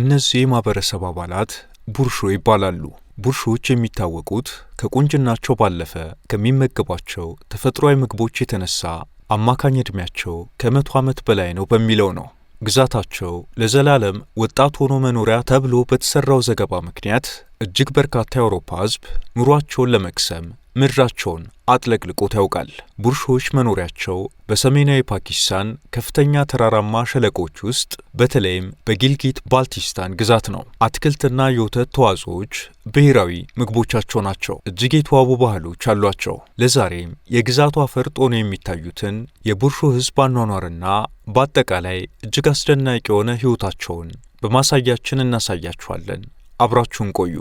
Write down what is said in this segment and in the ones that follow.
እነዚህ የማህበረሰብ አባላት ቡርሾ ይባላሉ። ቡርሾዎች የሚታወቁት ከቁንጅናቸው ባለፈ ከሚመገቧቸው ተፈጥሯዊ ምግቦች የተነሳ አማካኝ ዕድሜያቸው ከ100 ዓመት በላይ ነው በሚለው ነው። ግዛታቸው ለዘላለም ወጣት ሆኖ መኖሪያ ተብሎ በተሰራው ዘገባ ምክንያት እጅግ በርካታ የአውሮፓ ሕዝብ ኑሯቸውን ለመቅሰም ምድራቸውን አጥለቅልቆት ያውቃል። ቡርሾዎች መኖሪያቸው በሰሜናዊ ፓኪስታን ከፍተኛ ተራራማ ሸለቆች ውስጥ በተለይም በጊልጊት ባልቲስታን ግዛት ነው። አትክልትና የወተት ተዋጽኦዎች ብሔራዊ ምግቦቻቸው ናቸው። እጅግ የተዋቡ ባህሎች አሏቸው። ለዛሬም የግዛቱ ፈርጥ ሆነው የሚታዩትን የቡርሾ ሕዝብ አኗኗርና በአጠቃላይ እጅግ አስደናቂ የሆነ ሕይወታቸውን በማሳያችን እናሳያችኋለን። አብራችሁን ቆዩ።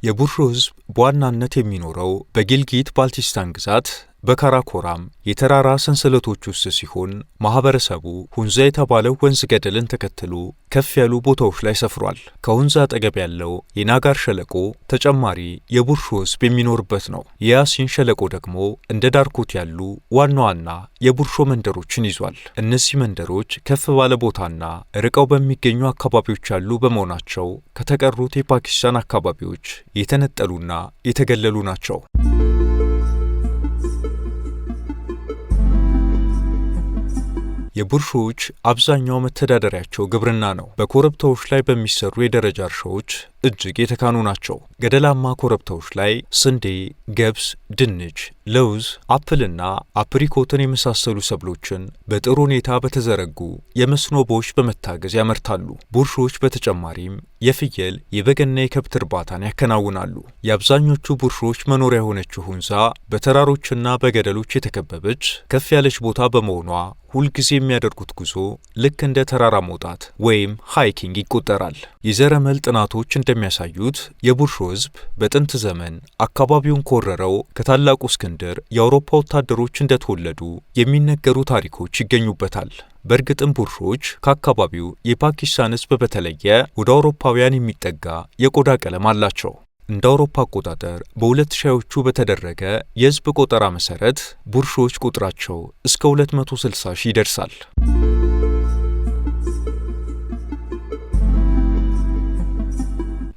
የቡርሾ ሕዝብ በዋናነት የሚኖረው በጊልጊት ባልቲስታን ግዛት በካራኮራም የተራራ ሰንሰለቶች ውስጥ ሲሆን ማህበረሰቡ ሁንዛ የተባለው ወንዝ ገደልን ተከትሎ ከፍ ያሉ ቦታዎች ላይ ሰፍሯል። ከሁንዛ አጠገብ ያለው የናጋር ሸለቆ ተጨማሪ የቡርሾ ሕዝብ የሚኖርበት ነው። የያሲን ሸለቆ ደግሞ እንደ ዳርኩት ያሉ ዋና ዋና የቡርሾ መንደሮችን ይዟል። እነዚህ መንደሮች ከፍ ባለ ቦታና ርቀው በሚገኙ አካባቢዎች ያሉ በመሆናቸው ከተቀሩት የፓኪስታን አካባቢዎች የተነጠሉና የተገለሉ ናቸው። የቡርሾዎች አብዛኛው መተዳደሪያቸው ግብርና ነው። በኮረብታዎች ላይ በሚሰሩ የደረጃ እርሻዎች እጅግ የተካኑ ናቸው። ገደላማ ኮረብታዎች ላይ ስንዴ፣ ገብስ፣ ድንች፣ ለውዝ፣ አፕልና አፕሪኮትን የመሳሰሉ ሰብሎችን በጥሩ ሁኔታ በተዘረጉ የመስኖ ቦዮች በመታገዝ ያመርታሉ። ቡርሾዎች በተጨማሪም የፍየል፣ የበግና የከብት እርባታን ያከናውናሉ። የአብዛኞቹ ቡርሾዎች መኖሪያ የሆነችው ሁንዛ በተራሮችና በገደሎች የተከበበች ከፍ ያለች ቦታ በመሆኗ ሁልጊዜ የሚያደርጉት ጉዞ ልክ እንደ ተራራ መውጣት ወይም ሃይኪንግ ይቆጠራል። የዘረመል ጥናቶች እንደሚያሳዩት የቡርሾ ሕዝብ በጥንት ዘመን አካባቢውን ከወረረው ከታላቁ እስክንድር የአውሮፓ ወታደሮች እንደተወለዱ የሚነገሩ ታሪኮች ይገኙበታል። በእርግጥም ቡርሾዎች ከአካባቢው የፓኪስታን ሕዝብ በተለየ ወደ አውሮፓውያን የሚጠጋ የቆዳ ቀለም አላቸው። እንደ አውሮፓ አቆጣጠር በ2000ዎቹ በተደረገ የሕዝብ ቆጠራ መሠረት ቡርሾዎች ቁጥራቸው እስከ 260 ሺህ ይደርሳል።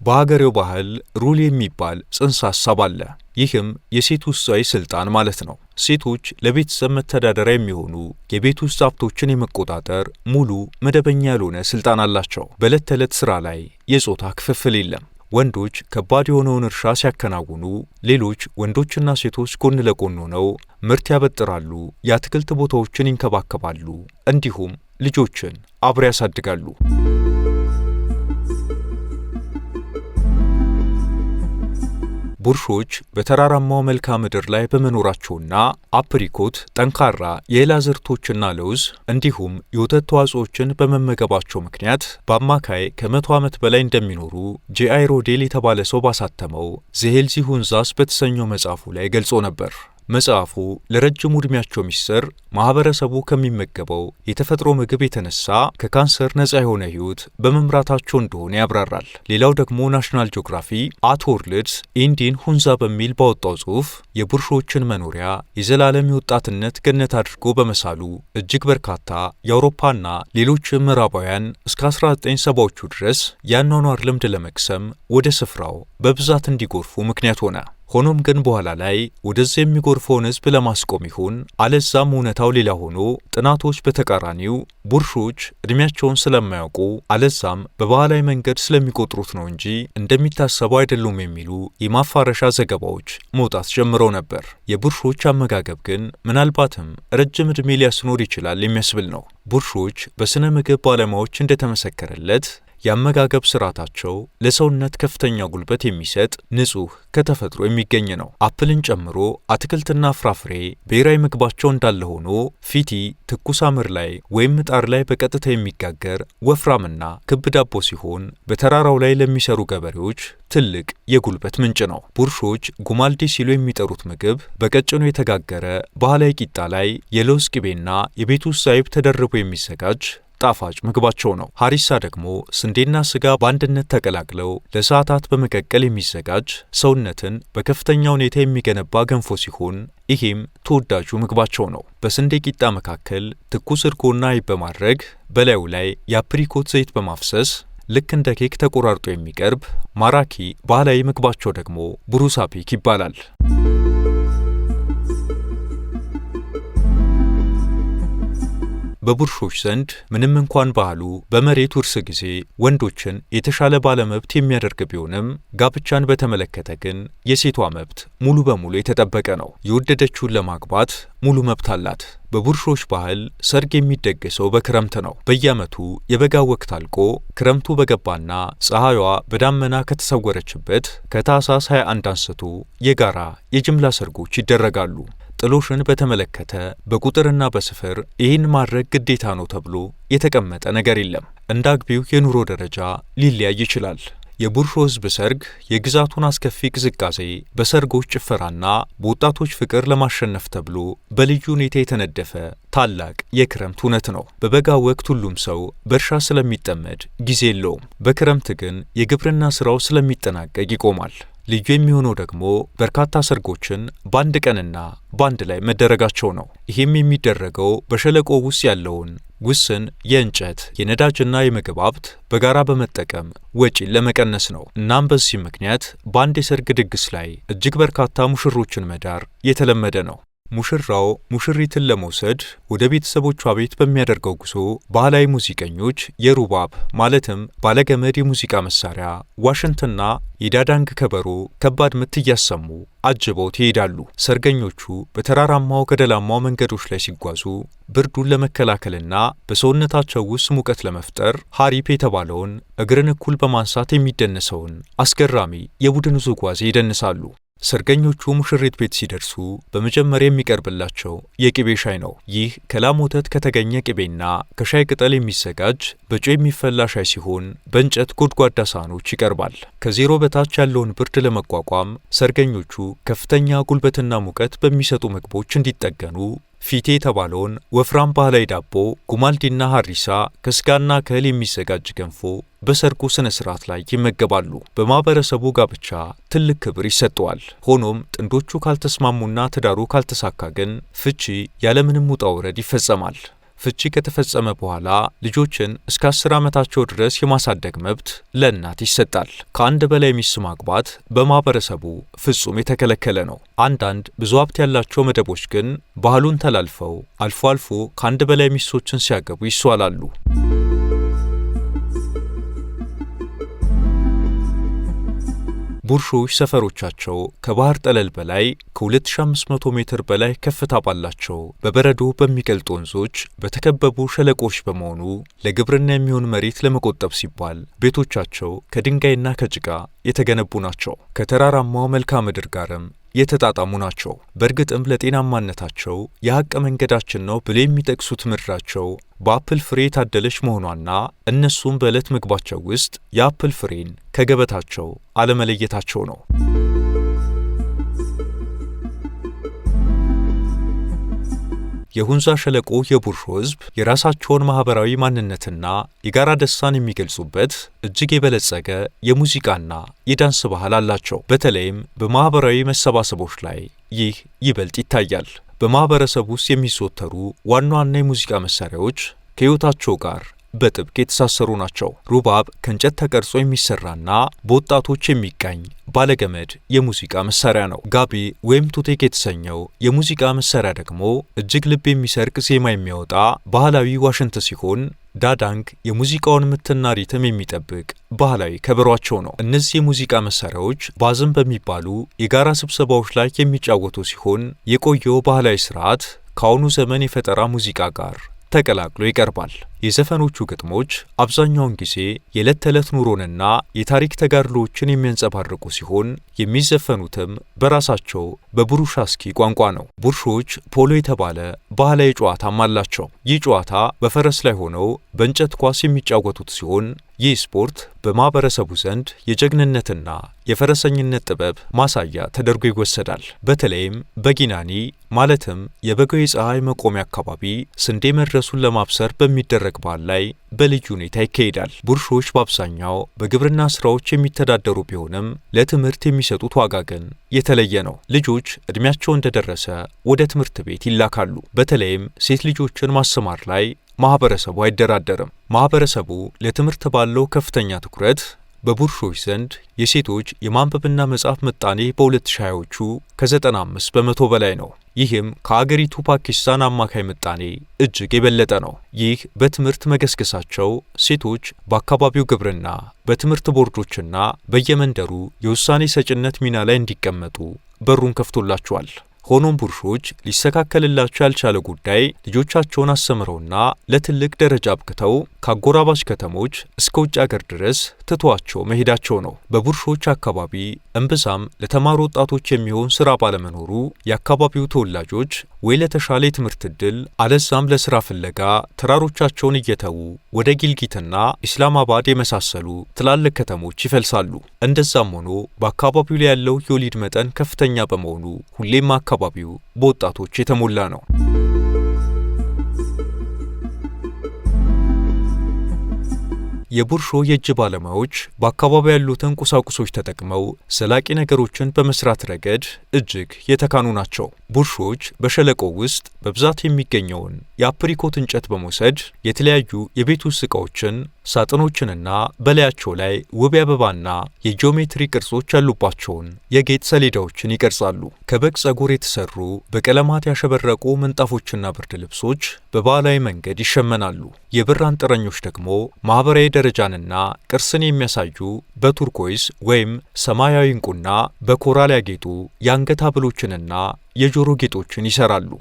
በሀገሬው ባህል ሩል የሚባል ጽንሰ ሐሳብ አለ። ይህም የሴት ውስጣዊ ስልጣን ማለት ነው። ሴቶች ለቤተሰብ መተዳደሪያ የሚሆኑ የቤት ውስጥ ሀብቶችን የመቆጣጠር ሙሉ መደበኛ ያልሆነ ስልጣን አላቸው። በዕለት ተዕለት ሥራ ላይ የጾታ ክፍፍል የለም። ወንዶች ከባድ የሆነውን እርሻ ሲያከናውኑ፣ ሌሎች ወንዶችና ሴቶች ጎን ለጎን ሆነው ምርት ያበጥራሉ፣ የአትክልት ቦታዎችን ይንከባከባሉ፣ እንዲሁም ልጆችን አብረው ያሳድጋሉ። ቡርሾዎች በተራራማው መልክዓ ምድር ላይ በመኖራቸውና አፕሪኮት፣ ጠንካራ የእህል አዝርዕቶችና ለውዝ እንዲሁም የወተት ተዋጽኦችን በመመገባቸው ምክንያት በአማካይ ከ100 ዓመት በላይ እንደሚኖሩ ጄአይ ሮዴል የተባለ ሰው ባሳተመው ዘ ሄልዚ ሁንዛስ በተሰኘው መጽሐፉ ላይ ገልጾ ነበር። መጽሐፉ ለረጅሙ ዕድሜያቸው ሚስጥር ማህበረሰቡ ከሚመገበው የተፈጥሮ ምግብ የተነሳ ከካንሰር ነፃ የሆነ ሕይወት በመምራታቸው እንደሆነ ያብራራል። ሌላው ደግሞ ናሽናል ጂኦግራፊ አት ወርልድስ ኢንዲን ሁንዛ በሚል ባወጣው ጽሑፍ የቡርሾዎችን መኖሪያ የዘላለም የወጣትነት ገነት አድርጎ በመሳሉ እጅግ በርካታ የአውሮፓና ሌሎች ምዕራባውያን እስከ 1970ዎቹ ድረስ የአኗኗር ልምድ ለመቅሰም ወደ ስፍራው በብዛት እንዲጎርፉ ምክንያት ሆነ። ሆኖም ግን በኋላ ላይ ወደዚያ የሚጎርፈውን ሕዝብ ለማስቆም ይሁን አለዛም እውነታው ሌላ ሆኖ ጥናቶች በተቃራኒው ቡርሾዎች ዕድሜያቸውን ስለማያውቁ አለዛም በባህላዊ መንገድ ስለሚቆጥሩት ነው እንጂ እንደሚታሰበው አይደሉም የሚሉ የማፋረሻ ዘገባዎች መውጣት ጀምረው ነበር። የቡርሾዎች አመጋገብ ግን ምናልባትም ረጅም ዕድሜ ሊያስኖር ይችላል የሚያስብል ነው። ቡርሾዎች በሥነ ምግብ ባለሙያዎች እንደተመሰከረለት የአመጋገብ ስርዓታቸው ለሰውነት ከፍተኛ ጉልበት የሚሰጥ ንጹህ ከተፈጥሮ የሚገኝ ነው። አፕልን ጨምሮ አትክልትና ፍራፍሬ ብሔራዊ ምግባቸው እንዳለ ሆኖ ፊቲ ትኩስ አምር ላይ ወይም ምጣድ ላይ በቀጥታ የሚጋገር ወፍራምና ክብ ዳቦ ሲሆን በተራራው ላይ ለሚሰሩ ገበሬዎች ትልቅ የጉልበት ምንጭ ነው። ቡርሾዎች ጉማልዲ ሲሉ የሚጠሩት ምግብ በቀጭኑ የተጋገረ ባህላዊ ቂጣ ላይ የለውዝ ቅቤና የቤት ውስጥ አይብ ተደርቦ የሚዘጋጅ ጣፋጭ ምግባቸው ነው። ሀሪሳ ደግሞ ስንዴና ስጋ በአንድነት ተቀላቅለው ለሰዓታት በመቀቀል የሚዘጋጅ ሰውነትን በከፍተኛ ሁኔታ የሚገነባ ገንፎ ሲሆን ይህም ተወዳጁ ምግባቸው ነው። በስንዴ ቂጣ መካከል ትኩስ እርጎና አይብ በማድረግ በላዩ ላይ የአፕሪኮት ዘይት በማፍሰስ ልክ እንደ ኬክ ተቆራርጦ የሚቀርብ ማራኪ ባህላዊ ምግባቸው ደግሞ ቡሩሳፒክ ይባላል። በቡርሾች ዘንድ ምንም እንኳን ባህሉ በመሬት ውርስ ጊዜ ወንዶችን የተሻለ ባለመብት የሚያደርግ ቢሆንም ጋብቻን በተመለከተ ግን የሴቷ መብት ሙሉ በሙሉ የተጠበቀ ነው። የወደደችውን ለማግባት ሙሉ መብት አላት። በቡርሾች ባህል ሰርግ የሚደገሰው በክረምት ነው። በየዓመቱ የበጋው ወቅት አልቆ ክረምቱ በገባና ፀሐይዋ በዳመና ከተሰወረችበት ከታህሳስ 21 አንስቶ የጋራ የጅምላ ሰርጎች ይደረጋሉ። ጥሎሽን በተመለከተ በቁጥርና በስፍር ይህን ማድረግ ግዴታ ነው ተብሎ የተቀመጠ ነገር የለም። እንደ አግቢው የኑሮ ደረጃ ሊለያይ ይችላል። የቡርሾ ሕዝብ ሰርግ የግዛቱን አስከፊ ቅዝቃዜ በሰርጎች ጭፈራና በወጣቶች ፍቅር ለማሸነፍ ተብሎ በልዩ ሁኔታ የተነደፈ ታላቅ የክረምት እውነት ነው። በበጋ ወቅት ሁሉም ሰው በእርሻ ስለሚጠመድ ጊዜ የለውም። በክረምት ግን የግብርና ስራው ስለሚጠናቀቅ ይቆማል። ልዩ የሚሆነው ደግሞ በርካታ ሰርጎችን በአንድ ቀንና በአንድ ላይ መደረጋቸው ነው። ይህም የሚደረገው በሸለቆ ውስጥ ያለውን ውስን የእንጨት የነዳጅና የምግብ ሀብት በጋራ በመጠቀም ወጪን ለመቀነስ ነው። እናም በዚህ ምክንያት በአንድ የሰርግ ድግስ ላይ እጅግ በርካታ ሙሽሮችን መዳር የተለመደ ነው። ሙሽራው ሙሽሪትን ለመውሰድ ወደ ቤተሰቦቿ ቤት በሚያደርገው ጉዞ ባህላዊ ሙዚቀኞች የሩባብ ማለትም ባለገመድ የሙዚቃ መሳሪያ ዋሽንትና የዳዳንግ ከበሮ ከባድ ምት እያሰሙ አጅበውት ይሄዳሉ። ሰርገኞቹ በተራራማው ገደላማው መንገዶች ላይ ሲጓዙ ብርዱን ለመከላከልና በሰውነታቸው ውስጥ ሙቀት ለመፍጠር ሀሪፕ የተባለውን እግርን እኩል በማንሳት የሚደነሰውን አስገራሚ የቡድን ውዝዋዜ ይደንሳሉ። ሰርገኞቹ ሙሽሪት ቤት ሲደርሱ በመጀመሪያ የሚቀርብላቸው የቅቤ ሻይ ነው። ይህ ከላም ወተት ከተገኘ ቅቤና ከሻይ ቅጠል የሚዘጋጅ በጨው የሚፈላ ሻይ ሲሆን በእንጨት ጎድጓዳ ሳህኖች ይቀርባል። ከዜሮ በታች ያለውን ብርድ ለመቋቋም ሰርገኞቹ ከፍተኛ ጉልበትና ሙቀት በሚሰጡ ምግቦች እንዲጠገኑ ፊቴ የተባለውን ወፍራም ባህላዊ ዳቦ፣ ጉማልዲና ሀሪሳ ከስጋና ከእህል የሚዘጋጅ ገንፎ በሰርጉ ስነ ስርዓት ላይ ይመገባሉ። በማህበረሰቡ ጋብቻ ትልቅ ክብር ይሰጠዋል። ሆኖም ጥንዶቹ ካልተስማሙና ትዳሩ ካልተሳካ ግን ፍቺ ያለምንም ውጣ ውረድ ይፈጸማል። ፍቺ ከተፈጸመ በኋላ ልጆችን እስከ 10 ዓመታቸው ድረስ የማሳደግ መብት ለእናት ይሰጣል። ከአንድ በላይ ሚስት ማግባት በማህበረሰቡ ፍጹም የተከለከለ ነው። አንዳንድ ብዙ ሀብት ያላቸው መደቦች ግን ባህሉን ተላልፈው አልፎ አልፎ ከአንድ በላይ ሚስቶችን ሲያገቡ ይስተዋላሉ። ቡርሾች ሰፈሮቻቸው ከባህር ጠለል በላይ ከ2500 ሜትር በላይ ከፍታ ባላቸው በበረዶ በሚቀልጡ ወንዞች በተከበቡ ሸለቆች በመሆኑ ለግብርና የሚሆን መሬት ለመቆጠብ ሲባል ቤቶቻቸው ከድንጋይና ከጭቃ የተገነቡ ናቸው። ከተራራማው መልክዓ ምድር ጋርም የተጣጣሙ ናቸው። በእርግጥም ለጤናማነታቸው የሐቅ መንገዳችን ነው ብለው የሚጠቅሱት ምድራቸው በአፕል ፍሬ የታደለች መሆኗና እነሱም በዕለት ምግባቸው ውስጥ የአፕል ፍሬን ከገበታቸው አለመለየታቸው ነው። የሁንዛ ሸለቆ የቡርሾ ሕዝብ የራሳቸውን ማህበራዊ ማንነትና የጋራ ደስታን የሚገልጹበት እጅግ የበለጸገ የሙዚቃና የዳንስ ባህል አላቸው። በተለይም በማህበራዊ መሰባሰቦች ላይ ይህ ይበልጥ ይታያል። በማህበረሰብ ውስጥ የሚዘወተሩ ዋና ዋና የሙዚቃ መሳሪያዎች ከሕይወታቸው ጋር በጥብቅ የተሳሰሩ ናቸው። ሩባብ ከእንጨት ተቀርጾ የሚሰራና በወጣቶች የሚቃኝ ባለገመድ የሙዚቃ መሳሪያ ነው። ጋቢ ወይም ቱቴክ የተሰኘው የሙዚቃ መሳሪያ ደግሞ እጅግ ልብ የሚሰርቅ ዜማ የሚያወጣ ባህላዊ ዋሽንት ሲሆን ዳዳንግ የሙዚቃውን ምትና ሪትም የሚጠብቅ ባህላዊ ከበሯቸው ነው። እነዚህ የሙዚቃ መሳሪያዎች ባዝም በሚባሉ የጋራ ስብሰባዎች ላይ የሚጫወቱ ሲሆን የቆየው ባህላዊ ስርዓት ከአሁኑ ዘመን የፈጠራ ሙዚቃ ጋር ተቀላቅሎ ይቀርባል። የዘፈኖቹ ግጥሞች አብዛኛውን ጊዜ የዕለት ተዕለት ኑሮንና የታሪክ ተጋድሎዎችን የሚያንጸባርቁ ሲሆን የሚዘፈኑትም በራሳቸው በቡሩሻስኪ ቋንቋ ነው። ቡርሾች ፖሎ የተባለ ባህላዊ ጨዋታም አላቸው። ይህ ጨዋታ በፈረስ ላይ ሆነው በእንጨት ኳስ የሚጫወቱት ሲሆን ይህ ስፖርት በማህበረሰቡ ዘንድ የጀግንነትና የፈረሰኝነት ጥበብ ማሳያ ተደርጎ ይወሰዳል። በተለይም በጊናኒ ማለትም የበጋው የፀሐይ መቆሚያ አካባቢ ስንዴ መድረሱን ለማብሰር በሚደረግ በዓል ላይ በልዩ ሁኔታ ይካሄዳል። ቡርሾች በአብዛኛው በግብርና ስራዎች የሚተዳደሩ ቢሆንም ለትምህርት የሚሰጡት ዋጋ ግን የተለየ ነው። ልጆች እድሜያቸው እንደደረሰ ወደ ትምህርት ቤት ይላካሉ። በተለይም ሴት ልጆችን ማስተማር ላይ ማህበረሰቡ አይደራደርም። ማህበረሰቡ ለትምህርት ባለው ከፍተኛ ትኩረት በቡርሾች ዘንድ የሴቶች የማንበብና መጻፍ ምጣኔ በ2020ዎቹ ከ95 በመቶ በላይ ነው። ይህም ከአገሪቱ ፓኪስታን አማካይ ምጣኔ እጅግ የበለጠ ነው። ይህ በትምህርት መገስገሳቸው ሴቶች በአካባቢው ግብርና፣ በትምህርት ቦርዶችና በየመንደሩ የውሳኔ ሰጭነት ሚና ላይ እንዲቀመጡ በሩን ከፍቶላቸዋል። ሆኖም ቡርሾች ሊስተካከልላቸው ያልቻለ ጉዳይ ልጆቻቸውን አስተምረውና ለትልቅ ደረጃ አብቅተው ከአጎራባች ከተሞች እስከ ውጭ አገር ድረስ ትተዋቸው መሄዳቸው ነው። በቡርሾች አካባቢ እምብዛም ለተማሩ ወጣቶች የሚሆን ስራ ባለመኖሩ የአካባቢው ተወላጆች ወይ ለተሻለ የትምህርት ዕድል አለዛም ለስራ ፍለጋ ተራሮቻቸውን እየተዉ ወደ ጊልጊትና ኢስላማባድ የመሳሰሉ ትላልቅ ከተሞች ይፈልሳሉ። እንደዛም ሆኖ በአካባቢው ላይ ያለው የወሊድ መጠን ከፍተኛ በመሆኑ ሁሌም አካባቢው በወጣቶች የተሞላ ነው። የቡርሾ የእጅ ባለሙያዎች በአካባቢው ያሉትን ቁሳቁሶች ተጠቅመው ዘላቂ ነገሮችን በመስራት ረገድ እጅግ የተካኑ ናቸው። ቡርሾች በሸለቆው ውስጥ በብዛት የሚገኘውን የአፕሪኮት እንጨት በመውሰድ የተለያዩ የቤት ውስጥ ዕቃዎችን፣ ሳጥኖችንና በላያቸው ላይ ውብ አበባና የጂኦሜትሪ ቅርጾች ያሉባቸውን የጌጥ ሰሌዳዎችን ይቀርጻሉ። ከበግ ጸጉር የተሰሩ በቀለማት ያሸበረቁ ምንጣፎችና ብርድ ልብሶች በባህላዊ መንገድ ይሸመናሉ። የብር አንጥረኞች ደግሞ ማህበራዊ ደረጃንና ቅርስን የሚያሳዩ በቱርኮይዝ ወይም ሰማያዊ ዕንቁና በኮራል ያጌጡ የአንገት ሐብሎችንና የጆሮ ጌጦችን ይሰራሉ።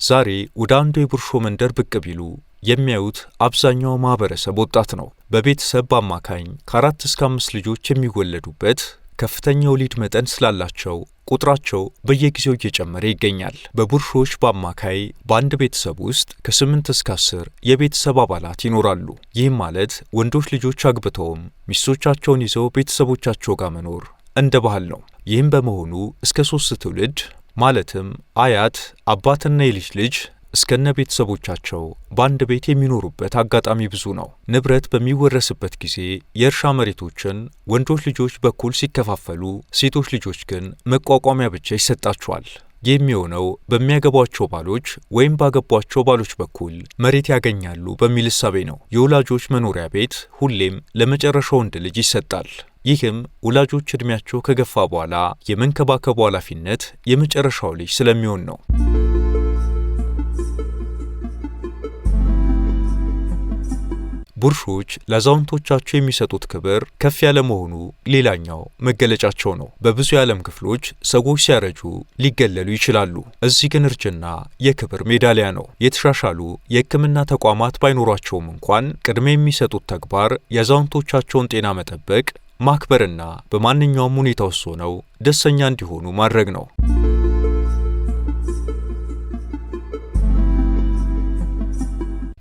ዛሬ ወደ አንዱ የቡርሾ መንደር ብቅ ቢሉ የሚያዩት አብዛኛው ማህበረሰብ ወጣት ነው። በቤተሰብ በአማካኝ ከ4 እስከ 5 ልጆች የሚወለዱበት ከፍተኛ የወሊድ መጠን ስላላቸው ቁጥራቸው በየጊዜው እየጨመረ ይገኛል። በቡርሾች በአማካይ በአንድ ቤተሰብ ውስጥ ከ8 እስከ 10 የቤተሰብ አባላት ይኖራሉ። ይህም ማለት ወንዶች ልጆች አግብተውም ሚስቶቻቸውን ይዘው ቤተሰቦቻቸው ጋር መኖር እንደ ባህል ነው። ይህም በመሆኑ እስከ 3 ትውልድ ማለትም አያት፣ አባትና የልጅ ልጅ እስከነ ቤተሰቦቻቸው በአንድ ቤት የሚኖሩበት አጋጣሚ ብዙ ነው። ንብረት በሚወረስበት ጊዜ የእርሻ መሬቶችን ወንዶች ልጆች በኩል ሲከፋፈሉ፣ ሴቶች ልጆች ግን መቋቋሚያ ብቻ ይሰጣቸዋል። የሚሆነው በሚያገቧቸው ባሎች ወይም ባገቧቸው ባሎች በኩል መሬት ያገኛሉ በሚል እሳቤ ነው። የወላጆች መኖሪያ ቤት ሁሌም ለመጨረሻው ወንድ ልጅ ይሰጣል። ይህም ወላጆች ዕድሜያቸው ከገፋ በኋላ የመንከባከቡ ኃላፊነት የመጨረሻው ልጅ ስለሚሆን ነው። ቡርሾች ለአዛውንቶቻቸው የሚሰጡት ክብር ከፍ ያለ መሆኑ ሌላኛው መገለጫቸው ነው። በብዙ የዓለም ክፍሎች ሰዎች ሲያረጁ ሊገለሉ ይችላሉ። እዚህ ግን እርጅና የክብር ሜዳሊያ ነው። የተሻሻሉ የሕክምና ተቋማት ባይኖሯቸውም እንኳን ቅድሚያ የሚሰጡት ተግባር የአዛውንቶቻቸውን ጤና መጠበቅ፣ ማክበርና በማንኛውም ሁኔታ ውስጥ ሆነው ደስተኛ እንዲሆኑ ማድረግ ነው።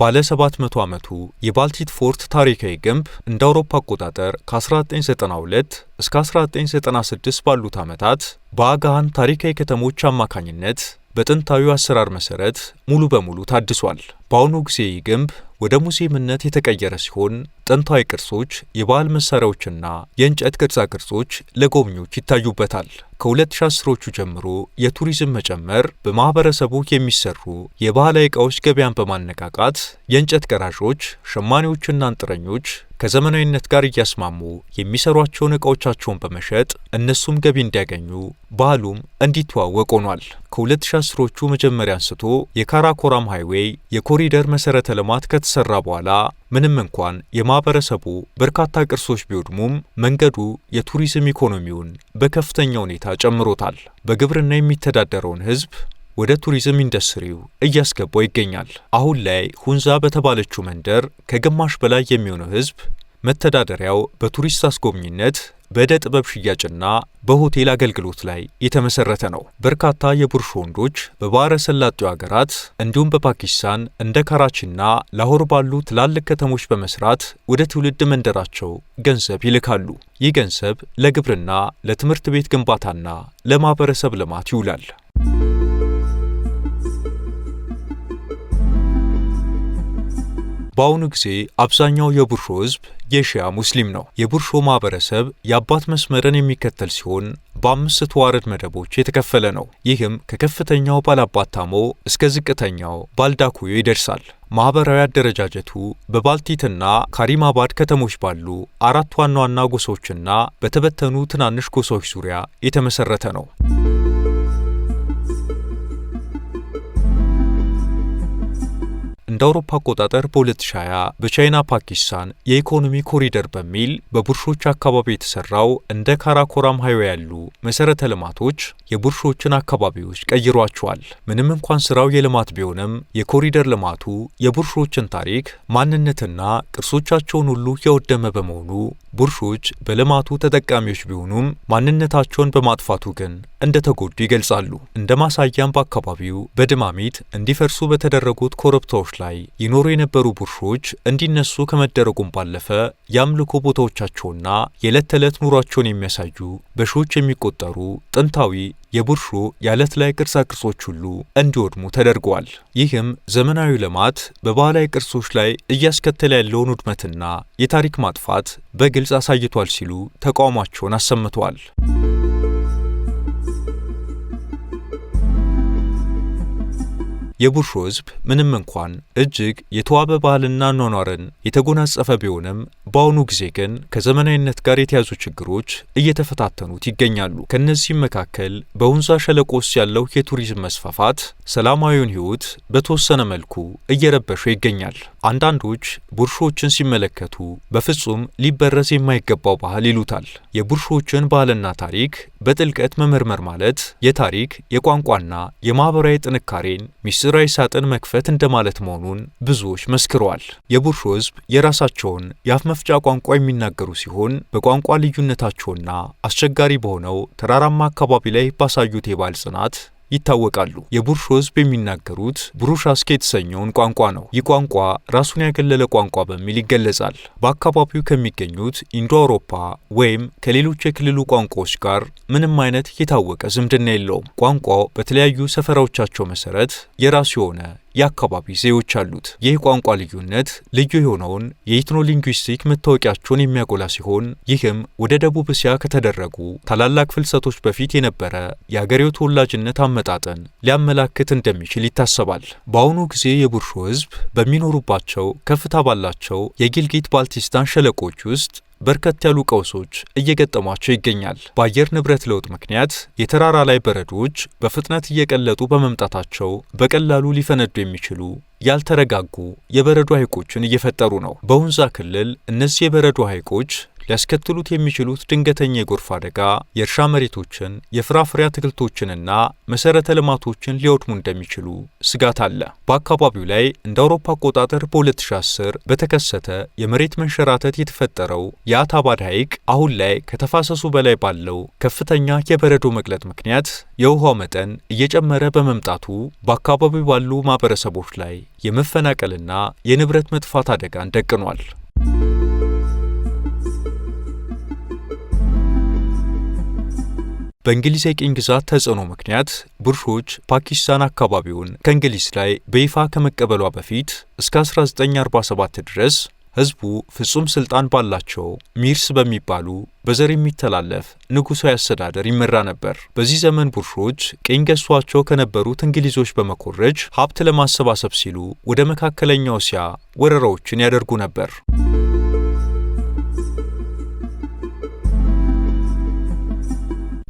ባለ 700 ዓመቱ የባልቲት ፎርት ታሪካዊ ግንብ እንደ አውሮፓ አቆጣጠር ከ1992 እስከ 1996 ባሉት ዓመታት በአጋሃን ታሪካዊ ከተሞች አማካኝነት በጥንታዊው አሰራር መሰረት ሙሉ በሙሉ ታድሷል። በአሁኑ ጊዜ ይህ ግንብ ወደ ሙዚየምነት የተቀየረ ሲሆን ጥንታዊ ቅርሶች፣ የባህል መሳሪያዎችና የእንጨት ቅርጻ ቅርጾች ለጎብኚዎች ይታዩበታል። ከ2010ዎቹ ጀምሮ የቱሪዝም መጨመር በማህበረሰቡ የሚሰሩ የባህላዊ ዕቃዎች ገበያን በማነቃቃት የእንጨት ቀራጮች፣ ሸማኔዎችና አንጥረኞች ከዘመናዊነት ጋር እያስማሙ የሚሰሯቸውን ዕቃዎቻቸውን በመሸጥ እነሱም ገቢ እንዲያገኙ ባህሉም እንዲተዋወቅ ሆኗል። ከ2010ዎቹ መጀመሪያ አንስቶ የካራኮራም ሃይዌይ የኮሪደር መሰረተ ልማት ከተሰራ በኋላ ምንም እንኳን የማህበረሰቡ በርካታ ቅርሶች ቢወድሙም መንገዱ የቱሪዝም ኢኮኖሚውን በከፍተኛ ሁኔታ ጨምሮታል። በግብርና የሚተዳደረውን ሕዝብ ወደ ቱሪዝም ኢንዱስትሪው እያስገባው ይገኛል። አሁን ላይ ሁንዛ በተባለችው መንደር ከግማሽ በላይ የሚሆነው ሕዝብ መተዳደሪያው በቱሪስት አስጎብኝነት በዕደ ጥበብ ሽያጭና በሆቴል አገልግሎት ላይ የተመሰረተ ነው። በርካታ የቡርሽ ወንዶች በባሕረ ሰላጤው ሀገራት እንዲሁም በፓኪስታን እንደ ካራቺና ላሆር ባሉ ትላልቅ ከተሞች በመስራት ወደ ትውልድ መንደራቸው ገንዘብ ይልካሉ። ይህ ገንዘብ ለግብርና፣ ለትምህርት ቤት ግንባታና ለማህበረሰብ ልማት ይውላል። በአሁኑ ጊዜ አብዛኛው የቡርሾ ሕዝብ የሺያ ሙስሊም ነው። የቡርሾ ማህበረሰብ የአባት መስመርን የሚከተል ሲሆን በ5 ተዋረድ መደቦች የተከፈለ ነው። ይህም ከከፍተኛው ባላባት ታሞ እስከ ዝቅተኛው ባልዳኩዮ ይደርሳል። ማህበራዊ አደረጃጀቱ በባልቲትና ካሪማባድ ከተሞች ባሉ 4 ዋና ዋና ጎሳዎችና በተበተኑ ትናንሽ ጎሳዎች ዙሪያ የተመሰረተ ነው። እንደ አውሮፓ አቆጣጠር በ2020 በቻይና ፓኪስታን የኢኮኖሚ ኮሪደር በሚል በቡርሾች አካባቢ የተሰራው እንደ ካራኮራም ሃይዌ ያሉ መሰረተ ልማቶች የቡርሾችን አካባቢዎች ቀይሯቸዋል። ምንም እንኳን ስራው የልማት ቢሆንም የኮሪደር ልማቱ የቡርሾችን ታሪክ፣ ማንነትና ቅርሶቻቸውን ሁሉ ያወደመ በመሆኑ ቡርሾች በልማቱ ተጠቃሚዎች ቢሆኑም ማንነታቸውን በማጥፋቱ ግን እንደተጎዱ ይገልጻሉ። እንደ ማሳያም በአካባቢው በድማሚት እንዲፈርሱ በተደረጉት ኮረብታዎች ላይ ይኖሩ የነበሩ ቡርሾች እንዲነሱ ከመደረጉም ባለፈ የአምልኮ ቦታዎቻቸውና የዕለት ተዕለት ኑሯቸውን የሚያሳዩ በሺዎች የሚቆጠሩ ጥንታዊ የቡርሾ የዓለት ላይ ቅርጻ ቅርጾች ሁሉ እንዲወድሙ ተደርገዋል። ይህም ዘመናዊ ልማት በባህላዊ ቅርሶች ላይ እያስከተለ ያለውን ውድመትና የታሪክ ማጥፋት በግልጽ አሳይቷል ሲሉ ተቃውሟቸውን አሰምተዋል። የቡርሾ ሕዝብ ምንም እንኳን እጅግ የተዋበ ባህልና አኗኗርን የተጎናጸፈ ቢሆንም በአሁኑ ጊዜ ግን ከዘመናዊነት ጋር የተያዙ ችግሮች እየተፈታተኑት ይገኛሉ። ከነዚህም መካከል በሁንዛ ሸለቆ ውስጥ ያለው የቱሪዝም መስፋፋት ሰላማዊውን ሕይወት በተወሰነ መልኩ እየረበሸው ይገኛል። አንዳንዶች ቡርሾችን ሲመለከቱ በፍጹም ሊበረዝ የማይገባው ባህል ይሉታል። የቡርሾችን ባህልና ታሪክ በጥልቀት መመርመር ማለት የታሪክ የቋንቋና የማህበራዊ ጥንካሬን ሚስጥራዊ ሳጥን መክፈት እንደማለት መሆኑን ብዙዎች መስክረዋል። የቡርሾ ሕዝብ የራሳቸውን የአፍ መፍቻ ቋንቋ የሚናገሩ ሲሆን በቋንቋ ልዩነታቸውና አስቸጋሪ በሆነው ተራራማ አካባቢ ላይ ባሳዩት የባህል ጽናት ይታወቃሉ። የቡርሾ ሕዝብ የሚናገሩት ብሩሻስኬ የተሰኘውን ቋንቋ ነው። ይህ ቋንቋ ራሱን ያገለለ ቋንቋ በሚል ይገለጻል። በአካባቢው ከሚገኙት ኢንዶ አውሮፓ ወይም ከሌሎች የክልሉ ቋንቋዎች ጋር ምንም አይነት የታወቀ ዝምድና የለውም። ቋንቋው በተለያዩ ሰፈራዎቻቸው መሰረት የራሱ የሆነ የአካባቢ ዘዬዎች አሉት። ይህ ቋንቋ ልዩነት ልዩ የሆነውን የኢትኖሊንጉስቲክ መታወቂያቸውን የሚያጎላ ሲሆን ይህም ወደ ደቡብ እስያ ከተደረጉ ታላላቅ ፍልሰቶች በፊት የነበረ የአገሬው ተወላጅነት አመጣጥን ሊያመላክት እንደሚችል ይታሰባል። በአሁኑ ጊዜ የቡርሾ ሕዝብ በሚኖሩባቸው ከፍታ ባላቸው የጊልጊት ባልቲስታን ሸለቆች ውስጥ በርከት ያሉ ቀውሶች እየገጠሟቸው ይገኛል። በአየር ንብረት ለውጥ ምክንያት የተራራ ላይ በረዶች በፍጥነት እየቀለጡ በመምጣታቸው በቀላሉ ሊፈነዱ የሚችሉ ያልተረጋጉ የበረዶ ሐይቆችን እየፈጠሩ ነው። በሁንዛ ክልል እነዚህ የበረዶ ሐይቆች ሊያስከትሉት የሚችሉት ድንገተኛ የጎርፍ አደጋ የእርሻ መሬቶችን፣ የፍራፍሬ አትክልቶችንና መሰረተ ልማቶችን ሊያወድሙ እንደሚችሉ ስጋት አለ። በአካባቢው ላይ እንደ አውሮፓ አቆጣጠር በ2010 በተከሰተ የመሬት መንሸራተት የተፈጠረው የአታባድ ሐይቅ አሁን ላይ ከተፋሰሱ በላይ ባለው ከፍተኛ የበረዶ መቅለጥ ምክንያት የውሃው መጠን እየጨመረ በመምጣቱ በአካባቢው ባሉ ማህበረሰቦች ላይ የመፈናቀልና የንብረት መጥፋት አደጋን ደቅኗል። በእንግሊዝ የቅኝ ግዛት ተጽዕኖ ምክንያት ቡርሾች ፓኪስታን አካባቢውን ከእንግሊዝ ላይ በይፋ ከመቀበሏ በፊት እስከ 1947 ድረስ ሕዝቡ ፍጹም ስልጣን ባላቸው ሚርስ በሚባሉ በዘር የሚተላለፍ ንጉሳዊ አስተዳደር ይመራ ነበር። በዚህ ዘመን ቡርሾች ቅኝ ገዝቷቸው ከነበሩት እንግሊዞች በመኮረጅ ሀብት ለማሰባሰብ ሲሉ ወደ መካከለኛው እስያ ወረራዎችን ያደርጉ ነበር።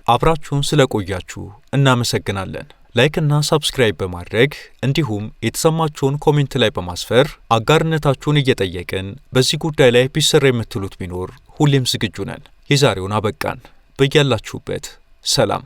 አብራችሁን ስለቆያችሁ እናመሰግናለን። ላይክ እና ሰብስክራይብ በማድረግ እንዲሁም የተሰማችሁን ኮሜንት ላይ በማስፈር አጋርነታችሁን እየጠየቅን በዚህ ጉዳይ ላይ ቢሰራ የምትሉት ቢኖር ሁሌም ዝግጁ ነን። የዛሬውን አበቃን። በያላችሁበት ሰላም